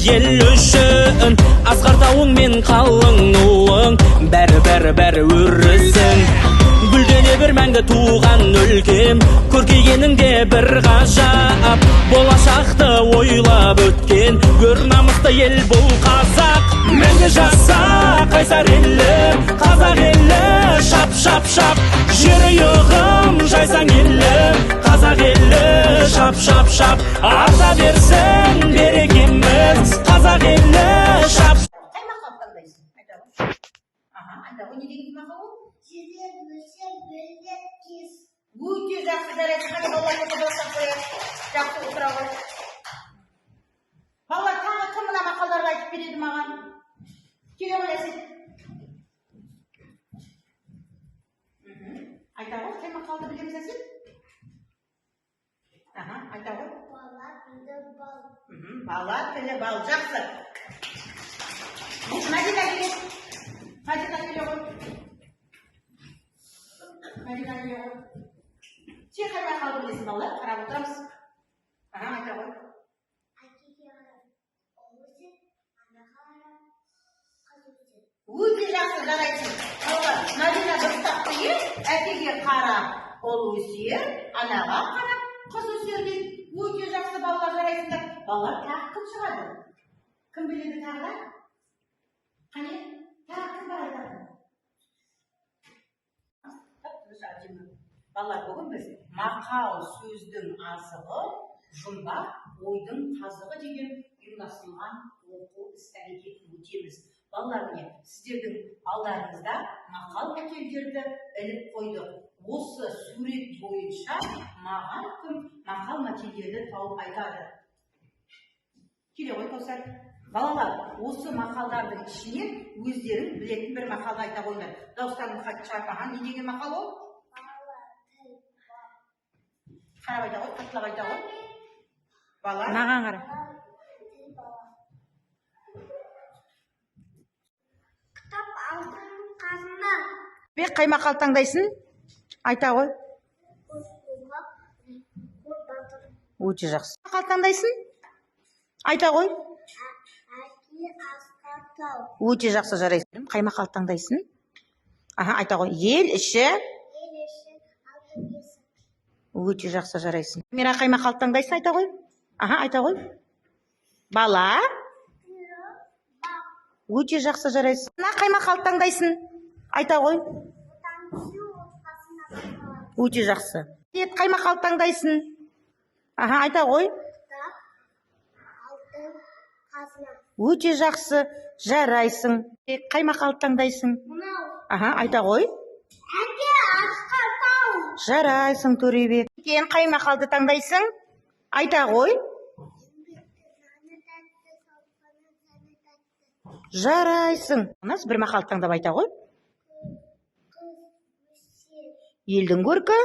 ел үшін асқар тауың мен қалың нуың бәрі өрісің. Гүлдене бір мәңгі туған өлкем, көркейгеніңде бір ғажап. Болашақты ойлап өткен өр намысты ел бұл қазақ. Мәңгі жаса қайсар елі, қазақ елі, шап шап шап. Жүрегім жайсаң елі, қазақ елі, шап шап шап. Арта берсін берекеміз, қазақ елі, шап. Қай мақал таңдайсың? Айта ғой. Айта ғой, не деген мақал ол? Жүрек өсе бөлек кез. Өте жақсы жарайды. Қане балаларды қабылдап қояйық. Жақсы отыра ғой. Балалар тағы кім мына мақалдарды айтып береді маған? Келе ғой әсет. Айта ғой, қай мақалды білеміз әсет? Айта ғой. Бала тілі бал. Бала тілі бал. Жақсы. Мәдина келе. Мәдина келе ғой. Мәдина келе ғой. Сен қай мақалды білесің балалар? Қарап отырамыз. Айта ғой. Өте жақсы жарайсың. Мәдина дұрыстап қойып, әкеге қарап ол өсер, анаға қарап қыз өсер дейді. Өте жақсы балалар жарайсыңдар. Балалар тағы кім шығады? Кім біледі тағы да? Қане? Тағы кім бар айтатын? Балалар, бүгін біз мақал сөздің азығы, жұмбақ ойдың тазығы деген ұйымдастырылған оқу іс-әрекетін өтеміз. Балалар, міне, сіздердің алдарыңызда мақал мәтелдерді іліп қойдық. Осы сурет бойынша маған кім мақал мәтелдерді тауып айтады? Келе ғой, достар. Балалар, осы мақалдардың ішінен өздерің білетін бір мақалды айта қойыңдар. Дауыстарын шарпаған не деген мақал ол? Қарап айта ғой, қаттылап айта ғой. Бала. Маған қара. Кітап алтын қазына. Қай мақал таңдайсың? Айта ғой. Өте жақсы. Мақал таңдайсың? Айта ғой. Әке асқар тау. Өте жақсы жарайсың. Қай мақал таңдайсың? Айта ғой. Ел іші. Ел іші алтын бесік. Өте жақсы жарайсың. Мира, қай мақал таңдайсың? Айта ғой. Айта ғой. Бала. Өте жақсы жарайсың. Қай мақал таңдайсың? Айта ғой. Өте жақсы. Қай мақал таңдайсың? Айта ғой. Алтын қазына. Өте жақсы жарайсың. Қай мақал таңдайсың? Айта ғой. Әке асқар тау. Жарайсың, Төребек. Қай мақалды таңдайсың? Айта ғой. Жарайсың. Бір мақал таңдап айта ғой. Елдің көркі.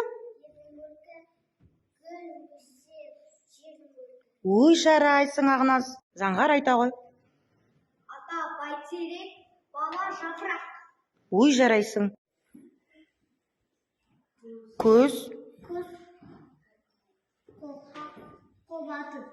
Ой, жарайсың, Ағназ. Заңғар айта ғой. Ата бәйтерек, бала жапырақ. Ой, жарайсың. Көз. Көз. Қол батыр.